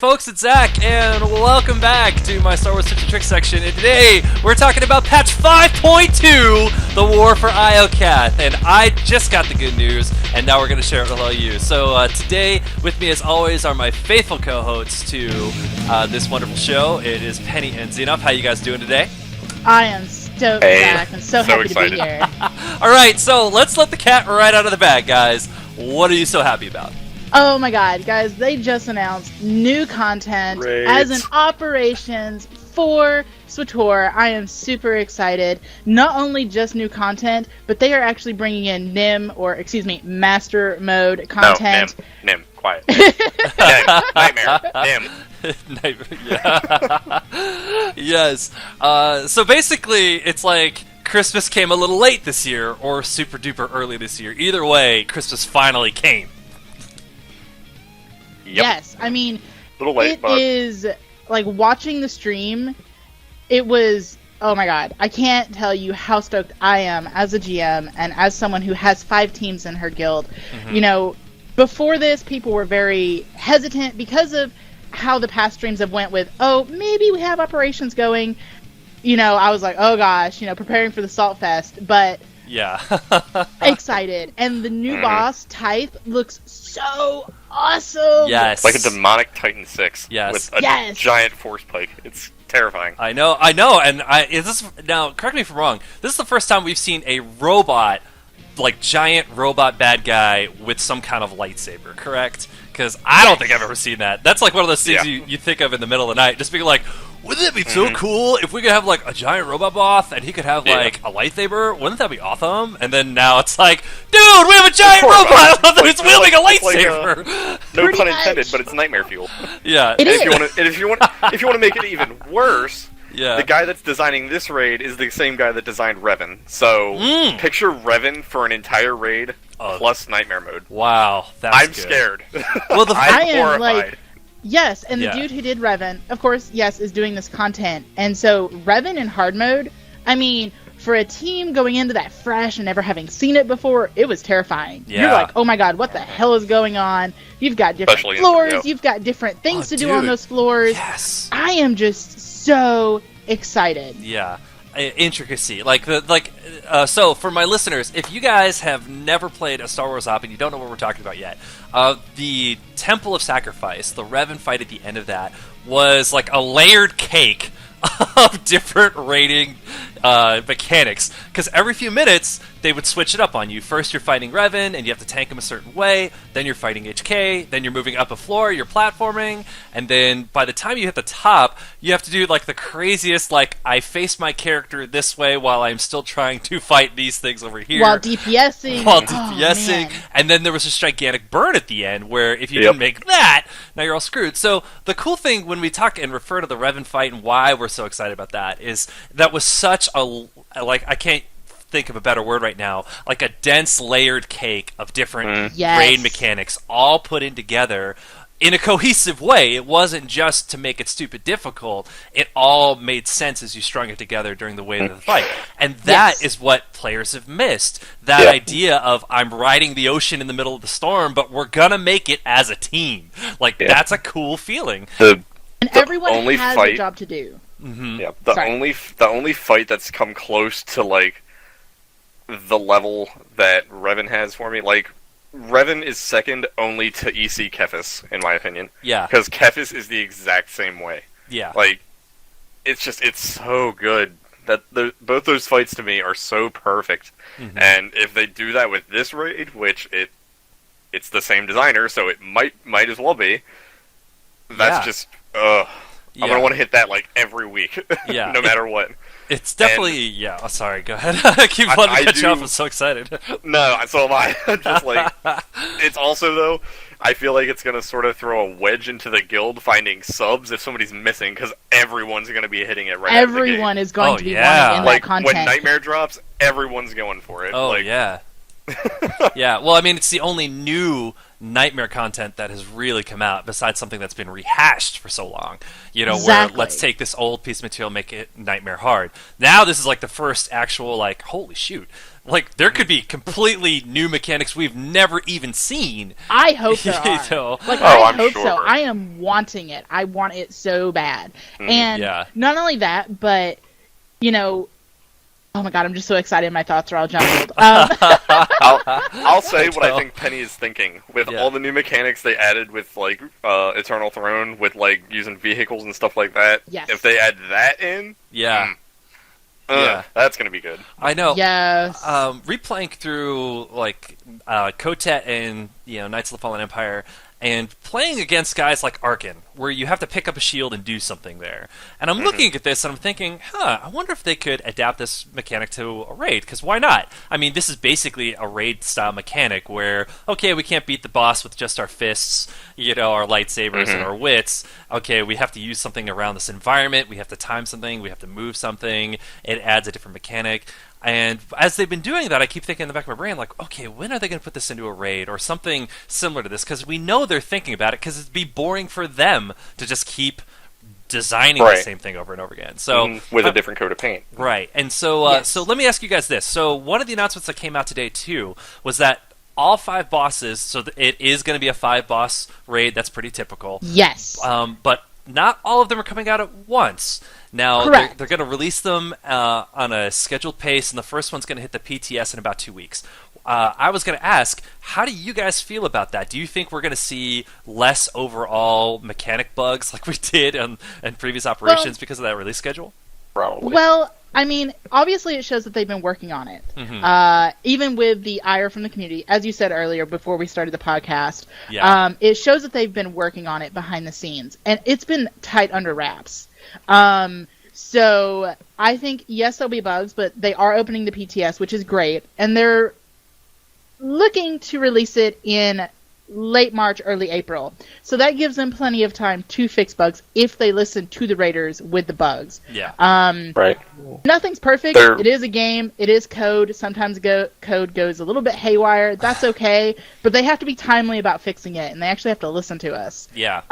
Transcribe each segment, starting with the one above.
Folks, it's Zach, and welcome back to my Star Wars Tips and Tricks section. And today, we're talking about patch 5.2, the War for Iocath. And I just got the good news, and now we're going to share it with all you. So today, with me as always, are my faithful co-hosts to this wonderful show. It is Penny and Xenoff. How you guys doing today? I am stoked, Zach. I'm so happy excited to be here. All right, so let's let the cat right out of the bag, guys. What are you so happy about? Oh my god, guys, they just announced new content as an operations for SWTOR. I am super excited. Not only just new content, but they are actually bringing in Master Mode content. No, Nim, quiet. Nightmare, Nim. Yeah. Yes. So basically, it's like Christmas came a little late this year, or super duper early this year. Either way, Christmas finally came. Yep. Yes, I mean, A little late, but is like watching the stream. It was, oh my god, I can't tell you how stoked I am as a GM and as someone who has 5 teams in her guild. Mm-hmm. You know, before this, people were very hesitant because of how the past streams have went with, oh, maybe we have operations going. You know, I was like, oh gosh, preparing for the Salt Fest, but yeah, excited. And the new boss, Tithe, looks so awesome. Yes, like a demonic Titan 6 Yes. with a giant force pike. It's terrifying. I know, and now correct me if I'm wrong. This is the first time we've seen a robot, like giant robot bad guy with some kind of lightsaber. Correct? Because I don't think I've ever seen that. That's like one of those things you think of in the middle of the night, just being like, wouldn't it be so cool if we could have like a giant robot boss and he could have like a lightsaber? Wouldn't that be awesome? And then now it's like, dude, we have a giant robot who's wielding a lightsaber. No pun intended, but it's nightmare fuel. Yeah. It is. If you want to make it even worse, Yeah. the guy that's designing this raid is the same guy that designed Revan. So picture Revan for an entire raid plus nightmare mode. Wow, that's I'm good. scared. Well, I I'm am horrified. like, yes, and the Yeah. dude who did Revan, of course, yes, is doing this content. And so Revan in hard mode, I mean, for a team going into that fresh and never having seen it before, it was terrifying. Yeah. You're like, oh my god, what the hell is going on? You've got different Especially in floors, Tokyo. you've got different things to do dude. on those floors. Yes. I am just so excited. Yeah, intricacy. So for my listeners, if you guys have never played a Star Wars op and you don't know what we're talking about yet, the Temple of Sacrifice, the Revan fight at the end of that, was like a layered cake of different raiding mechanics, because every few minutes they would switch it up on you. First you're fighting Revan and you have to tank him a certain way, then you're fighting HK, then you're moving up a floor, you're platforming, and then by the time you hit the top you have to do like the craziest, like, I face my character this way while I'm still trying to fight these things over here While DPSing. DPSing, man. and then there was this gigantic burn at the end where if you didn't make that, now you're all screwed. So the cool thing when we talk and refer to the Revan fight and why we're so excited about that is that was such a, like, I can't think of a better word right now, like a dense layered cake of different raid mechanics all put in together in a cohesive way. It wasn't just to make it stupid difficult. It all made sense as you strung it together during the way of the fight. And that is what players have missed. That idea of, I'm riding the ocean in the middle of the storm, but we're gonna make it as a team. Like, that's a cool feeling. And everyone has a job to do. Mm-hmm. Yeah, the only fight that's come close to like the level that Revan has for me, like, Revan is second only to EC Kefis, in my opinion. Yeah. Because Kefis is the exact same way. Yeah. Like, it's so good. That both those fights to me are so perfect. Mm-hmm. And if they do that with this raid, which it's the same designer, so it might as well be, that's just, I'm gonna want to hit that like every week. Yeah. No matter what. It's definitely, Oh, sorry, go ahead. I keep wanting to cut you off, I'm so excited. No, so am I. Just like, it's also, though, I feel like it's going to sort of throw a wedge into the guild finding subs if somebody's missing, because everyone's going to be hitting it right out of the gate. Everyone is going to be wanting in like, that content. when Nightmare drops, everyone's going for it. Oh, like, yeah. Yeah, well, I mean, it's the only new Nightmare content that has really come out, besides something that's been rehashed for so long. Exactly. Where let's take this old piece of material, make it Nightmare hard. Now this is like the first actual, like, holy shoot. Like, there could be completely new mechanics we've never even seen. I hope there are. I hope so. I am wanting it. I want it so bad. And not only that, but, oh my god, I'm just so excited. My thoughts are all jumbled. I'll say what I think Penny is thinking. With all the new mechanics they added with, like, Eternal Throne, with, like, using vehicles and stuff like that. Yes. If they add that in... that's gonna be good. I know. Yes. Replaying through, like, Kotet and, Knights of the Fallen Empire, and playing against guys like Arkin, where you have to pick up a shield and do something there. And I'm looking at this and I'm thinking, I wonder if they could adapt this mechanic to a raid, because why not? I mean, this is basically a raid-style mechanic where, okay, we can't beat the boss with just our fists, our lightsabers and our wits. Okay, we have to use something around this environment, we have to time something, we have to move something, it adds a different mechanic. And as they've been doing that, I keep thinking in the back of my brain, like, okay, when are they going to put this into a raid or something similar to this? Because we know they're thinking about it, because it'd be boring for them to just keep designing the same thing over and over again. So with a different coat of paint. Right. And so, so let me ask you guys this. So one of the announcements that came out today, too, was that all 5 bosses, so it is going to be a 5-boss raid. That's pretty typical. Yes. But not all of them are coming out at once. Now, they're going to release them on a scheduled pace, and the first one's going to hit the PTS in about 2 weeks. I was going to ask, how do you guys feel about that? Do you think we're going to see less overall mechanic bugs like we did in previous operations because of that release schedule? Probably. Well, I mean, obviously it shows that they've been working on it. Even with the ire from the community, as you said earlier before we started the podcast, it shows that they've been working on it behind the scenes. And it's been tight under wraps. So I think, yes, there'll be bugs, but they are opening the PTS, which is great. And they're looking to release it in late March, early April. So that gives them plenty of time to fix bugs if they listen to the raiders with the bugs. Yeah. Right. Nothing's perfect. It is a game. It is code. Sometimes code goes a little bit haywire. That's okay. But they have to be timely about fixing it, and they actually have to listen to us. Yeah.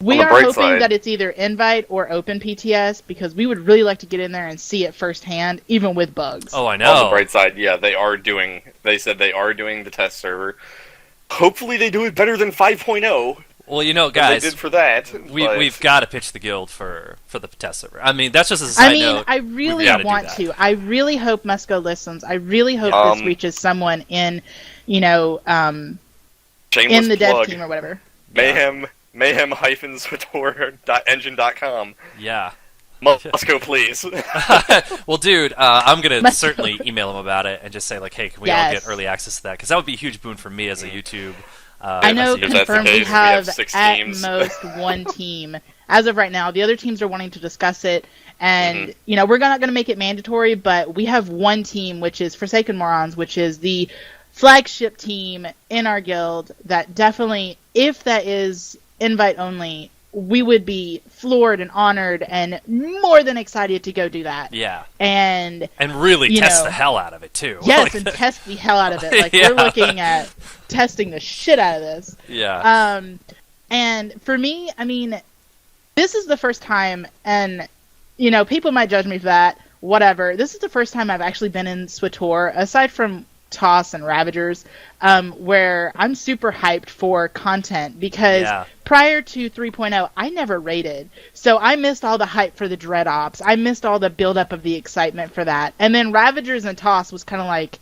We are hoping that it's either invite or open PTS, because we would really like to get in there and see it firsthand, even with bugs. Oh, I know. On the bright side, they said they are doing the test server. Hopefully they do it better than 5.0. Well, guys, they did for that. We've got to pitch the guild for the test server. I mean, that's just a side note. I really want to. I really hope Musco listens. I really hope this reaches someone in, in the dev team or whatever. Mayhem-SWTOR.engine.com. Yeah. Musco, please. Well, dude, I'm going to certainly email him about it and just say, like, hey, can we all get early access to that? Because that would be a huge boon for me as a YouTube. I know, confirmed we have at most one team. As of right now, the other teams are wanting to discuss it. And, we're not going to make it mandatory, but we have one team, which is Forsaken Morons, which is the flagship team in our guild that definitely, if that is invite only, we would be floored and honored and more than excited to go do that. Yeah. And really test the hell out of it, too. Yes, and test the hell out of it. Like, we're looking at testing the shit out of this. Yeah. And for me, I mean, this is the first time, and, people might judge me for that, whatever. This is the first time I've actually been in SWTOR, aside from Toss and Ravagers, where I'm super hyped for content, because prior to 3.0, I never raided. So I missed all the hype for the Dread Ops. I missed all the build-up of the excitement for that. And then Ravagers and Toss was kind of like,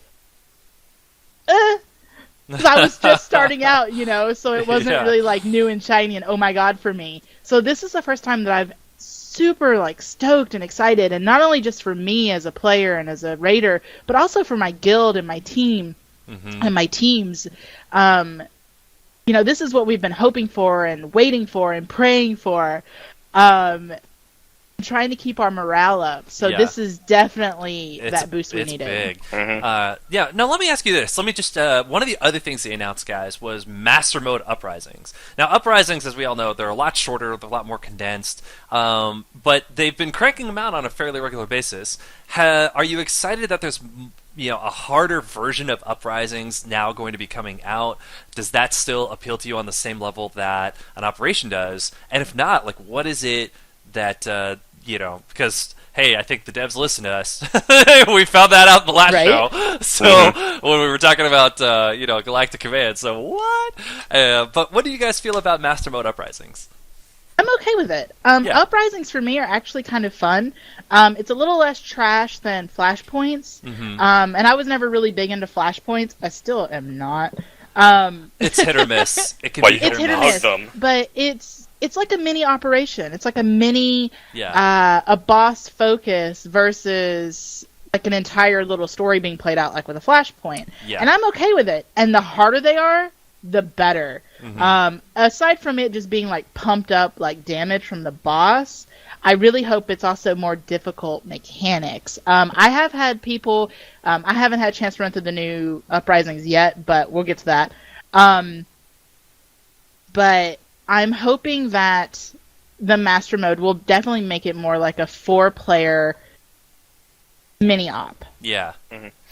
because I was just starting out, so it wasn't really like new and shiny and oh my god for me. So this is the first time that I've super like stoked and excited, and not only just for me as a player and as a raider, but also for my guild and my team and my teams. This is what we've been hoping for and waiting for and praying for, trying to keep our morale up. So this is definitely that boost we needed. It's big. Now let me ask you this. Let me just one of the other things they announced, guys, was Master Mode Uprisings. Now, Uprisings, as we all know, they're a lot shorter, they're a lot more condensed, but they've been cranking them out on a fairly regular basis. Are you excited that there's a harder version of Uprisings now going to be coming out? Does that still appeal to you on the same level that an Operation does? And if not, like, what is it that because hey, I think the devs listen to us. We found that out in the last show. So when we were talking about Galactic Command. So what? But what do you guys feel about Master Mode Uprisings? I'm okay with it. Uprisings for me are actually kind of fun. It's a little less trash than Flashpoints. And I was never really big into Flashpoints. I still am not. It's hit or miss. It can be hit or miss. But it's like a mini operation. It's like a mini a boss focus versus like an entire little story being played out like with a Flashpoint. Yeah. And I'm okay with it. And the harder they are, the better. Aside from it just being like pumped up like damage from the boss, I really hope it's also more difficult mechanics. I have had people, I haven't had a chance to run through the new Uprisings yet, but we'll get to that. But I'm hoping that the Master Mode will definitely make it more like a 4-player mini-op. Yeah.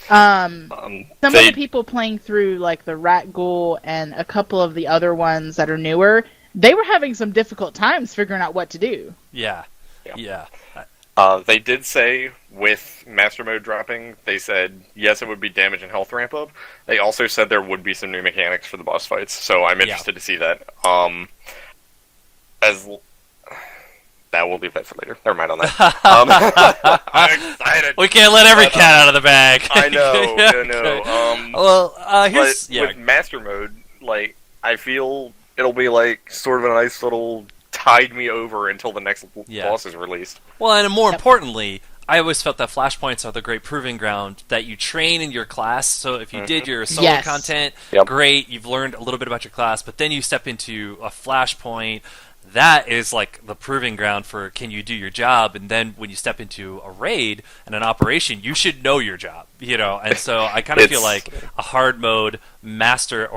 Some of the people playing through like the Rat Ghoul and a couple of the other ones that are newer, they were having some difficult times figuring out what to do. Yeah. They did say with Master Mode dropping, they said yes, it would be damage and health ramp up. They also said there would be some new mechanics for the boss fights, so I'm interested to see that. We'll leave that for later. Never mind on that. I'm excited. We can't let every cat out of the bag. I know. Here's with Master Mode, like I feel it'll be like sort of a nice little tide me over until the next boss is released. Well, and more importantly, I always felt that flashpoints are the great proving ground that you train in your class. So if you did your solo content, great, you've learned a little bit about your class, but then you step into a flashpoint. That is like the proving ground for can you do your job, and then when you step into a raid and an operation, you should know your job, And so I kind of feel like a hard mode a master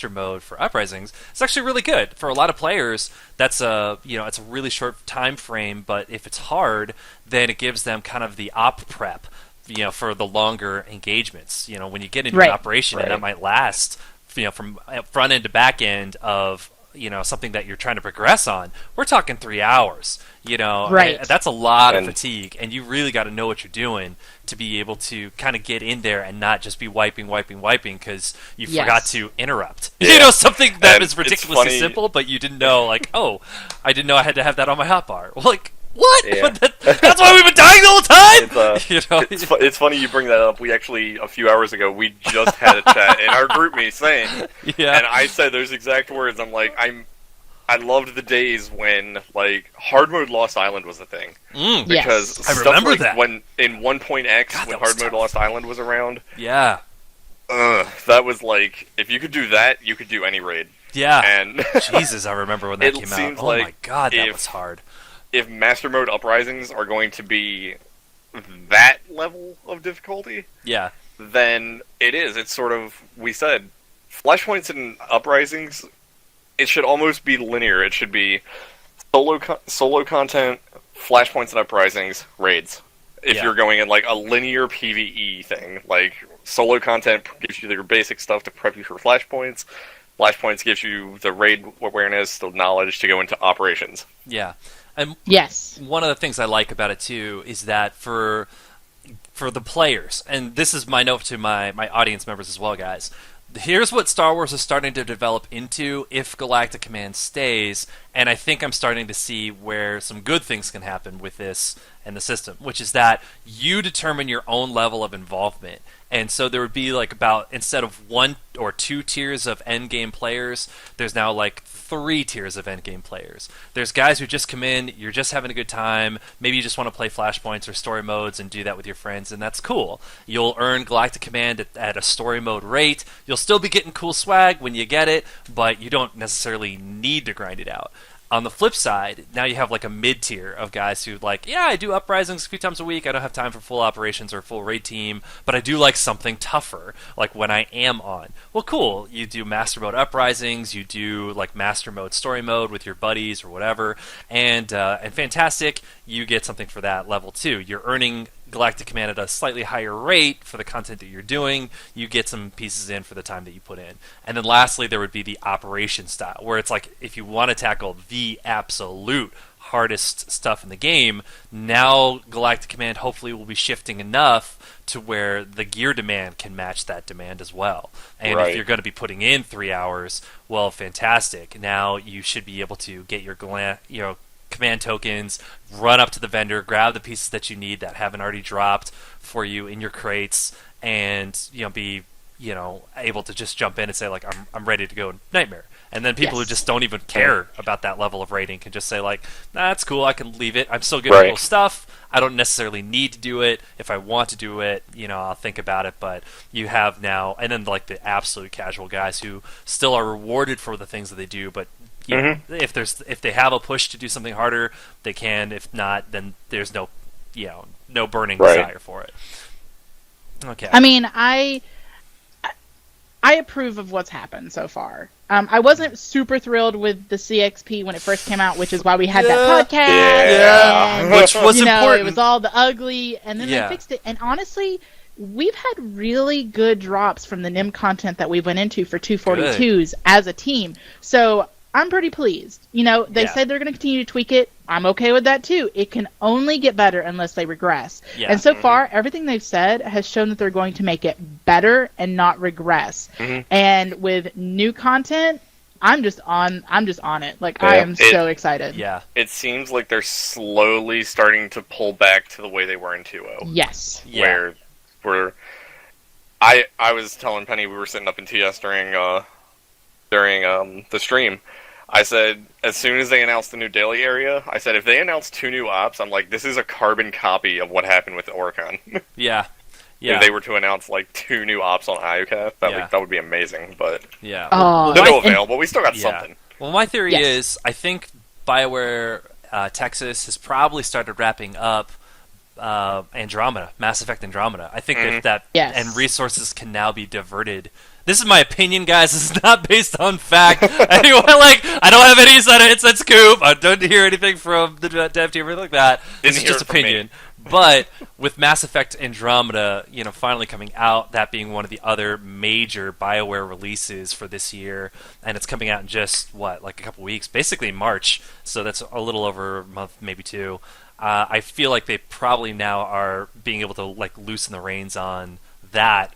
mode for Uprisings is actually really good for a lot of players. That's it's a really short time frame, but if it's hard, then it gives them kind of the op prep, for the longer engagements. When you get into an operation and that might last, from front end to back end of something that you're trying to progress on, we're talking 3 hours, that's a lot of fatigue, and you really got to know what you're doing to be able to kind of get in there and not just be wiping because you forgot to interrupt. Something that is ridiculously simple, but you didn't know, like, oh, I didn't know I had to have that on my hotbar. Well, like, what? Yeah. That's why we've been dying the whole time. It's funny you bring that up. We actually a few hours ago we just had a chat in our group me saying, and I said those exact words. I'm like, I loved the days when like hard mode Lost Island was a thing because I remember that when in 1.x when hard mode Lost Island was around. Yeah, that was like if you could do that, you could do any raid. Yeah, and Jesus, I remember when that came out. Oh my god, that was hard. If Master Mode Uprisings are going to be that level of difficulty, then it is. It's sort of, we said, Flashpoints and Uprisings, it should almost be linear. It should be solo content, Flashpoints and Uprisings, raids. If you're going in like a linear PvE thing, like solo content gives you your basic stuff to prep you for Flashpoints. Flashpoints gives you the raid awareness, the knowledge to go into operations. Yeah. And one of the things I like about it too is that for the players, and this is my note to my audience members as well, guys. Here's what Star Wars is starting to develop into if Galactic Command stays, and I think I'm starting to see where some good things can happen with this and the system, which is that you determine your own level of involvement. And so there would be like about, instead of 1 or 2 tiers of endgame players, there's now like 3 tiers of endgame players. There's guys who just come in, you're just having a good time, maybe you just want to play flashpoints or story modes and do that with your friends, and that's cool. You'll earn Galactic Command at a story mode rate. You'll still be getting cool swag when you get it, but you don't necessarily need to grind it out. On the flip side, now you have like a mid-tier of guys who like, yeah, I do Uprisings a few times a week, I don't have time for full operations or full raid team, but I do like something tougher, like when I am on. Well, cool, you do Master Mode Uprisings, you do like Master Mode Story Mode with your buddies or whatever, and fantastic, you get something for that level too. You're earning Galactic Command at a slightly higher rate for the content that you're doing, you get some pieces in for the time that you put in. And then lastly, there would be the operation style, where it's like if you want to tackle the absolute hardest stuff in the game, now Galactic Command hopefully will be shifting enough to where the gear demand can match that demand as well. And if you're going to be putting in 3 hours, well, fantastic. Now you should be able to get your command tokens, run up to the vendor, grab the pieces that you need that haven't already dropped for you in your crates, and be able to just jump in and say, like, I'm ready to go Nightmare. And then people who just don't even care about that level of rating can just say, like, nah, that's cool, I can leave it. I'm still getting cool stuff. I don't necessarily need to do it. If I want to do it, I'll think about it. But you have now, and then like the absolute casual guys who still are rewarded for the things that they do, but if they have a push to do something harder, they can. If not, then there's no burning desire for it. Okay. I mean, I approve of what's happened so far. I wasn't super thrilled with the CXP when it first came out, which is why we had that podcast. And, which was important. It was all the ugly, and then they fixed it. And honestly, we've had really good drops from the NIM content that we went into for 242s as a team. So I'm pretty pleased. They said they're going to continue to tweak it. I'm okay with that too. It can only get better unless they regress. Yeah. And so far, everything they've said has shown that they're going to make it better and not regress. And with new content, I'm just on it. Like, I am so excited. Yeah. It seems like they're slowly starting to pull back to the way they were in 2.0. Yes. Where I was telling Penny, we were sitting up in TS during the stream. I said, as soon as they announced the new daily area, I said, if they announce 2 new ops, I'm like, this is a carbon copy of what happened with Oricon. Yeah. If they were to announce, like, 2 new ops on IOCAF, that would be amazing, but they're no avail, but we still got something. Well, my theory is, I think BioWare Texas has probably started wrapping up Andromeda, Mass Effect Andromeda. I think that and resources can now be diverted. This is my opinion, guys. This is not based on fact. Anyway, I don't have any inside scoop. I don't hear anything from the dev team or anything like that. This is just opinion. But with Mass Effect Andromeda, finally coming out, that being one of the other major BioWare releases for this year, and it's coming out in just a couple weeks, basically in March. So that's a little over a month, maybe 2. I feel like they probably now are being able to loosen the reins on that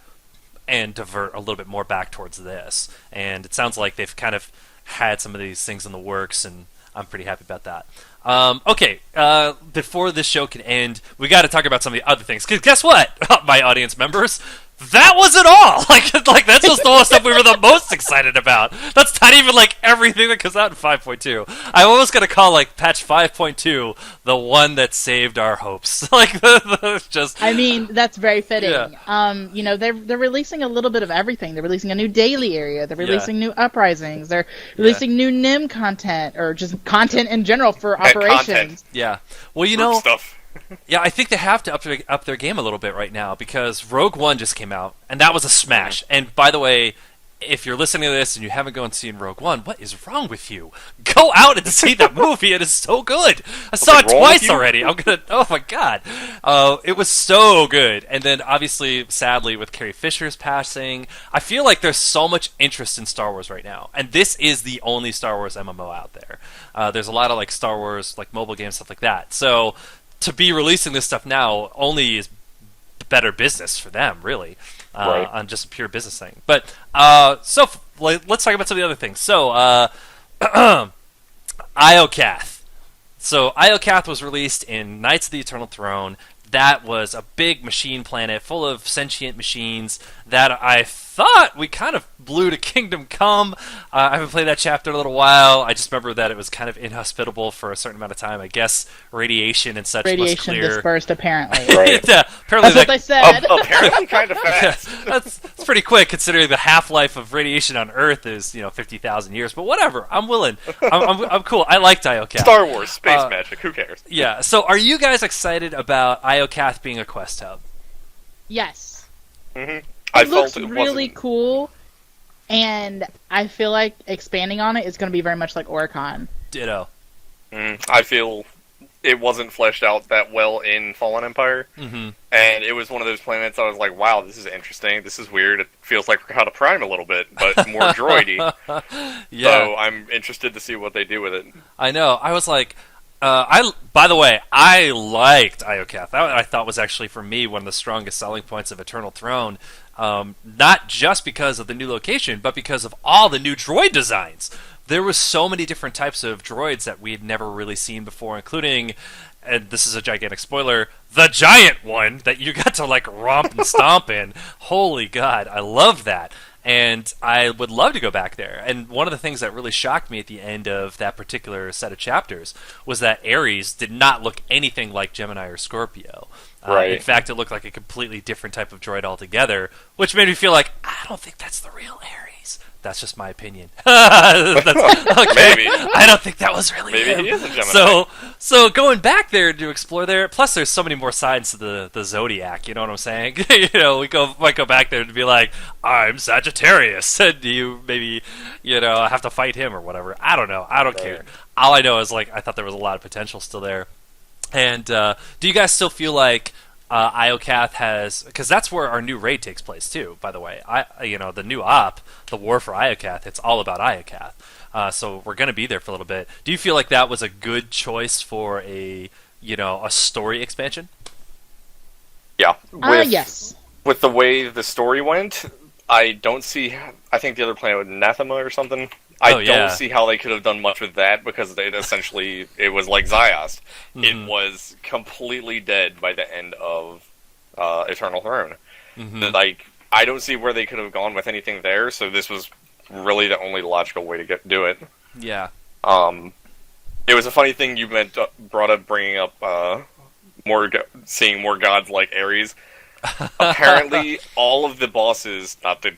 and divert a little bit more back towards this. And it sounds like they've kind of had some of these things in the works, and I'm pretty happy about that. Okay, before this show can end, we got to talk about some of the other things. Because guess what, my audience members? That wasn't all! Like that's just the stuff we were the most excited about. That's not even everything that comes out in 5.2. I almost gotta call patch 5.2 the one that saved our hopes. Just. I mean, that's very fitting. Yeah. They're releasing a little bit of everything. They're releasing a new daily area. They're releasing new Uprisings. They're releasing new NIM content, or just content in general for operations. Content. Yeah. Well, stuff. Yeah, I think they have to up their game a little bit right now, because Rogue One just came out, and that was a smash. And by the way, if you're listening to this and you haven't gone and seen Rogue One, what is wrong with you? Go out and see that movie. It is so good. I saw it twice already. Oh my god. It was so good. And then obviously, sadly, with Carrie Fisher's passing, I feel like there's so much interest in Star Wars right now. And this is the only Star Wars MMO out there. There's a lot of Star Wars, mobile games, stuff like that. So to be releasing this stuff now only is better business for them, really, on just a pure business thing. But so let's talk about some of the other things. So IOCAF. So IOCAF was released in Knights of the Eternal Throne. That was a big machine planet full of sentient machines that I thought we kind of blew to Kingdom Come. I haven't played that chapter in a little while. I just remember that it was kind of inhospitable for a certain amount of time. I guess radiation and such was clear. Radiation dispersed, apparently. Yeah, apparently that's what they said. Apparently kind of fast. That's pretty quick, considering the half-life of radiation on Earth is 50,000 years. But whatever, I'm willing. I'm cool. I liked IOCAF. Star Wars, space magic, who cares? Yeah, so are you guys excited about IOCAF being a quest hub? Yes. Mm-hmm. It looks really cool, and I feel like expanding on it is going to be very much like Oricon. Ditto. I feel it wasn't fleshed out that well in Fallen Empire. Mm-hmm. And it was one of those planets I was like, wow, this is interesting. This is weird. It feels like Rakata Prime a little bit, but more droidy. Yeah. So I'm interested to see what they do with it. I know. I was like, by the way, I liked Iokath. That I thought was actually, for me, one of the strongest selling points of Eternal Throne. Not just because of the new location, but because of all the new droid designs. There was so many different types of droids that we had never really seen before, including, and this is a gigantic spoiler, the giant one that you got to like romp and stomp in. Holy God, I loved that. And I would love to go back there. And one of the things that really shocked me at the end of that particular set of chapters was that Ares did not look anything like Gemini or Scorpio. Right. In fact, it looked like a completely different type of droid altogether, which made me feel like, I don't think that's the real Ares. That's just my opinion. That's, okay. Maybe. I don't think that was really Maybe him. he is a Gemini. So going back there to explore there, plus there's so many more sides to the Zodiac, you know what I'm saying? We might go back there to be like, I'm Sagittarius, and you maybe, have to fight him or whatever. I don't know. I don't care. All I know is, like, I thought there was a lot of potential still there. And do you guys still feel like Iokath has, because that's where our new raid takes place too, by the way. The new op, the War for Iokath, it's all about Iokath. So we're going to be there for a little bit. Do you feel like that was a good choice for a story expansion? Yeah. Yes. With the way the story went, I don't see. I think the other planet was Nathema or something. I don't see how they could have done much with that, because it was like Ziost. Mm-hmm. It was completely dead by the end of Eternal Throne. Mm-hmm. Like, I don't see where they could have gone with anything there, so this was really the only logical way to do it. Yeah. It was a funny thing you brought up, bringing up seeing more gods like Ares. Apparently, all of the bosses, not the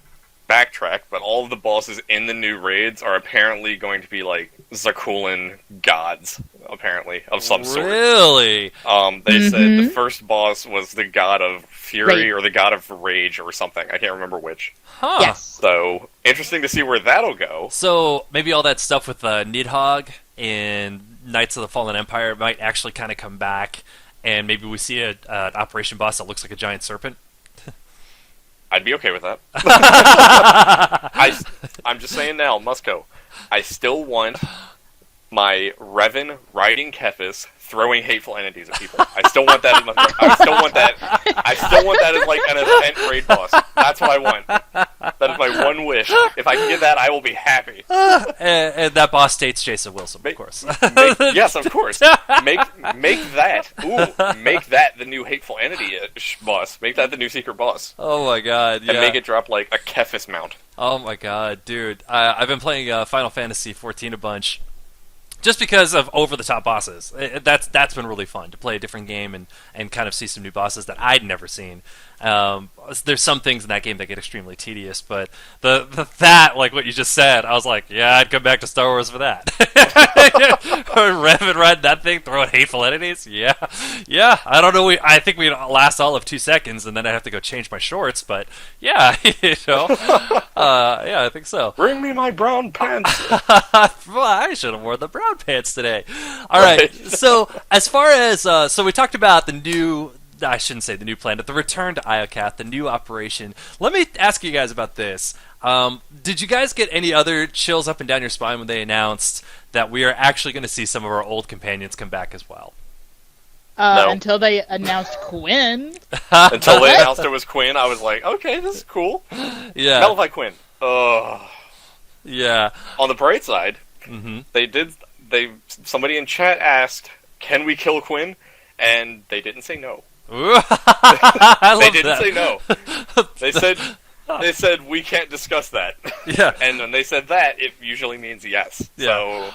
backtrack, but all of the bosses in the new raids are apparently going to be like Zakulan gods, apparently, of some sort. Really? They said the first boss was the god of fury or the god of rage or something. I can't remember which. Huh. Yes. So, interesting to see where that'll go. So, maybe all that stuff with Nidhogg and Knights of the Fallen Empire might actually kind of come back, and maybe we see an operation boss that looks like a giant serpent. I'd be okay with that. I'm just saying now, Musco, I still want my Revan riding Kefis throwing hateful entities at people. I still want that I still want that as like an event raid boss. That's what I want. That is my one wish. If I can get that, I will be happy. And that boss states Jason Wilson, of course. Yes, of course. Make that. Make that the new hateful entity boss. Make that the new secret boss. Oh my God! Yeah. And make it drop like a Kefis mount. Oh my God, dude! I've been playing Final Fantasy XIV a bunch. Just because of over-the-top bosses. That's been really fun, to play a different game and kind of see some new bosses that I'd never seen. There's some things in that game that get extremely tedious, but that, like what you just said, I was like, yeah, I'd come back to Star Wars for that. Rev and ride that thing, throwing hateful entities? Yeah. I don't know, I think we'd last all of 2 seconds, and then I'd have to go change my shorts, but yeah, I think so. Bring me my brown pants! Well, I should have worn the brown pants today. All right. So as far as so we talked about the new, I shouldn't say the new planet, the return to Iokath, the new operation. Let me ask you guys about this. Did you guys get any other chills up and down your spine when they announced that we are actually going to see some of our old companions come back as well? No. Until they announced Quinn. Until they announced it was Quinn, I was like, okay, this is cool. Yeah. Malify Quinn. Ugh. Yeah. On the bright side, somebody in chat asked, "Can we kill Quinn?" And they didn't say no. They didn't say no. They said we can't discuss that. Yeah. And when they said that, it usually means yes. Yeah.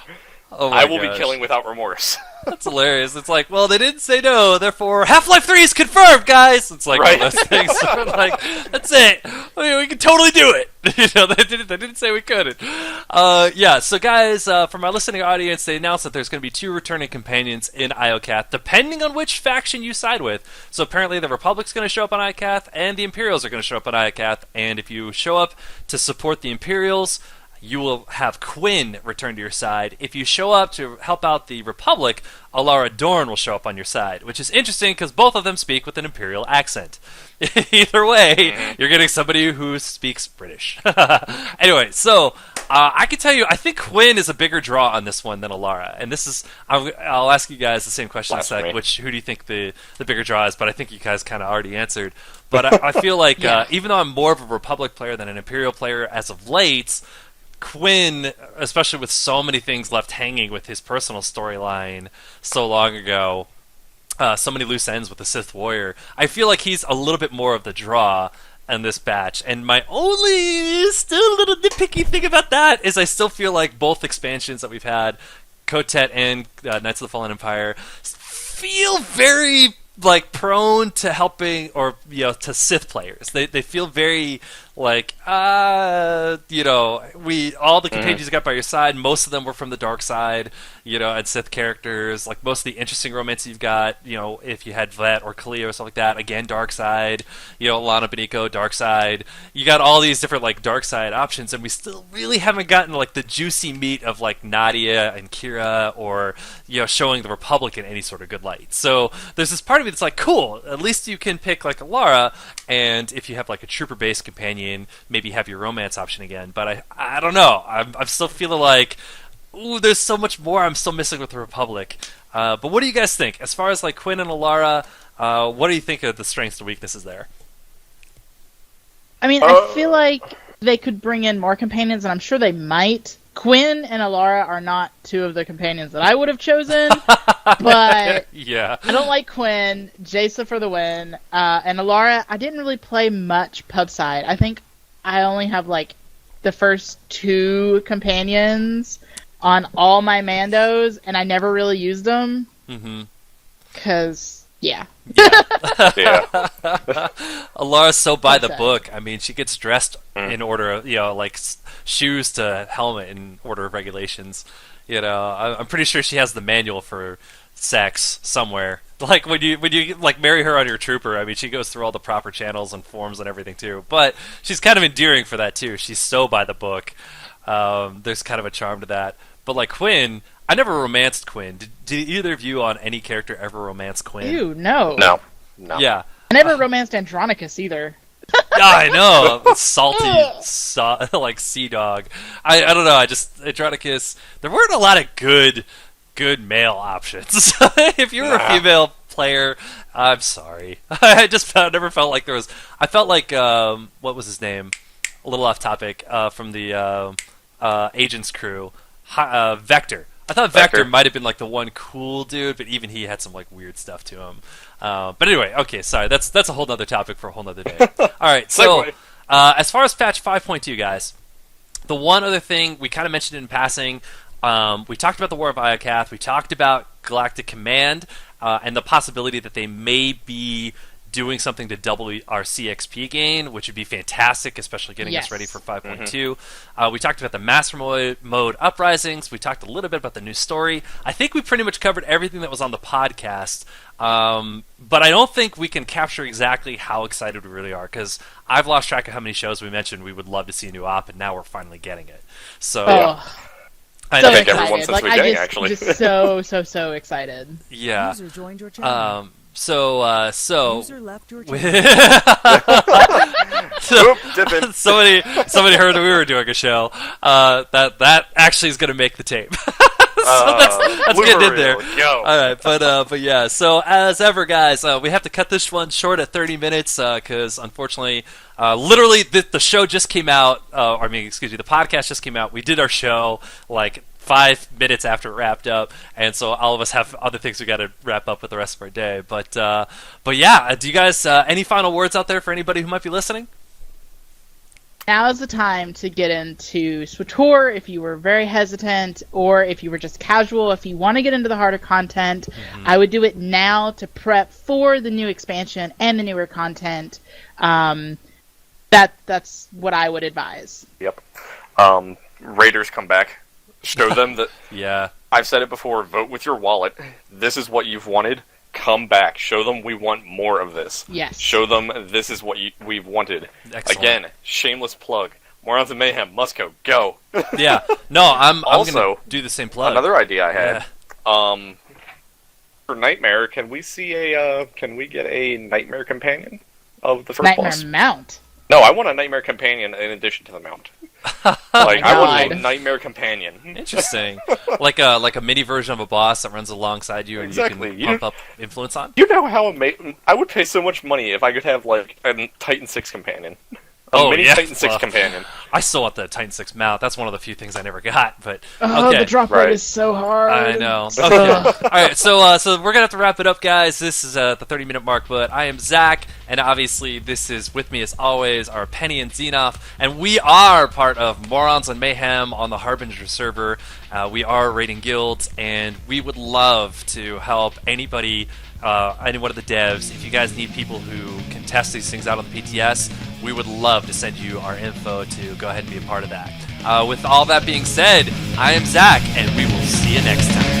So I will be killing without remorse. That's hilarious. It's like, well, they didn't say no, therefore Half-Life 3 is confirmed, guys! It's like one of those things. Like, that's it. We can totally do it. They didn't say we couldn't. So guys, from our listening audience, they announced that there's going to be 2 returning companions in Iokath, depending on which faction you side with. So apparently the Republic's going to show up on Iokath, and the Imperials are going to show up on Iokath, and if you show up to support the Imperials, you will have Quinn return to your side. If you show up to help out the Republic, Alara Dorn will show up on your side, which is interesting because both of them speak with an Imperial accent. Either way, you're getting somebody who speaks British. Anyway, so I can tell you, I think Quinn is a bigger draw on this one than Alara, and this is I'll ask you guys the same question in a sec. Who do you think the bigger draw is? But I think you guys kind of already answered. But I feel like even though I'm more of a Republic player than an Imperial player as of late, Quinn, especially with so many things left hanging with his personal storyline so long ago, so many loose ends with the Sith Warrior, I feel like he's a little bit more of the draw in this batch. And my only still little nitpicky thing about that is I still feel like both expansions that we've had, Kotet and Knights of the Fallen Empire, feel very prone to helping or to Sith players. They feel very like all the companions you got by your side, most of them were from the dark side, and Sith characters. Like most of the interesting romance you've got, if you had Vlet or Kalia or something like that, again dark side, Lana Beniko, dark side. You got all these different dark side options, and we still really haven't gotten the juicy meat of Nadia and Kira, or showing the Republic in any sort of good light. So there's this part of me that's cool, at least you can pick Alara, and if you have a trooper based companion, maybe have your romance option again. But I don't know, I'm still feeling there's so much more I'm still missing with the Republic. But what do you guys think as far as Quinn and Alara? What do you think of the strengths and weaknesses there? I mean, I feel like they could bring in more companions, and I'm sure they might. Quinn and Alara are not two of the companions that I would have chosen, but yeah, I don't like Quinn. Jaisa for the win. And Alara, I didn't really play much pub side. I think I only have the first 2 companions on all my Mandos, and I never really used them. Mm-hmm. Cause yeah. Alara's so by the book. I mean, she gets dressed in order of, shoes to helmet in order of regulations. I'm pretty sure she has the manual for sex somewhere. When you marry her on your trooper, I mean, she goes through all the proper channels and forms and everything too. But she's kind of endearing for that too. She's so by the book. There's kind of a charm to that. But Quinn, I never romanced Quinn. Did either of you on any character ever romance Quinn? Ew, no. No. Yeah. I never romanced Andronicus either. I know, salty, sea dog. I don't know. Andronicus. There weren't a lot of good male options. If you were a female player, I'm sorry. I never felt like there was. I felt like what was his name? A little off topic from the Agents crew. Vector. I thought Vector might have been the one cool dude, but even he had some weird stuff to him. But anyway, okay, sorry, that's a whole nother topic for a whole nother day. All right, so as far as patch 5.2, guys, the one other thing we kind of mentioned in passing, we talked about the War of Iokath, we talked about Galactic Command, and the possibility that they may be doing something to double our CXP gain, which would be fantastic, especially getting us ready for 5.2. We talked about the Master Mode Uprisings. We talked a little bit about the new story. I think we pretty much covered everything that was on the podcast, but I don't think we can capture exactly how excited we really are, because I've lost track of how many shows we mentioned we would love to see a new op, and now we're finally getting it. So... I think everyone since the beginning, actually. Just so excited. Yeah. User joined your channel. So User left your channel. somebody heard that we were doing a show. That actually is going to make the tape. So that's getting in there. All right, but yeah. So as ever, guys, we have to cut this one short at 30 minutes because unfortunately, literally the show just came out. The podcast just came out. We did our show 5 minutes after it wrapped up, and so all of us have other things we got to wrap up with the rest of our day. But yeah, do you guys any final words out there for anybody who might be listening? Now is the time to get into SWTOR if you were very hesitant, or if you were just casual. If you want to get into the harder content, I would do it now to prep for the new expansion and the newer content. That's what I would advise. Yep. Raiders come back. Show them that. Yeah. I've said it before. Vote with your wallet. This is what you've wanted. Come back. Show them we want more of this. Yes. Show them this is what we've wanted. Excellent. Again, shameless plug. Morons and Mayhem, Musco, go. Yeah. No, I'm Also, going to do the same plug. Another idea I had. Yeah. For Nightmare, can we get a Nightmare companion of the first boss? Nightmare mount? No, I want a Nightmare companion in addition to the mount. I want a Nightmare companion. Interesting. like a mini version of a boss that runs alongside you and you can pump up influence on? You know how I would pay so much money if I could have, like, a Titan 6 companion. Titan 6 companion. I still want the Titan 6 mount. That's one of the few things I never got. But the drop rate is so hard. I know. Okay. All right. So we're gonna have to wrap it up, guys. This is the 30-minute mark. But I am Zach, and obviously this is with me as always our Penny and Xenoff, and we are part of Morons and Mayhem on the Harbinger server. We are raiding guilds, and we would love to help anybody. Any one of the devs, if you guys need people who can test these things out on the PTS, we would love to send you our info to go ahead and be a part of that. With all that being said, I am Zach, and we will see you next time.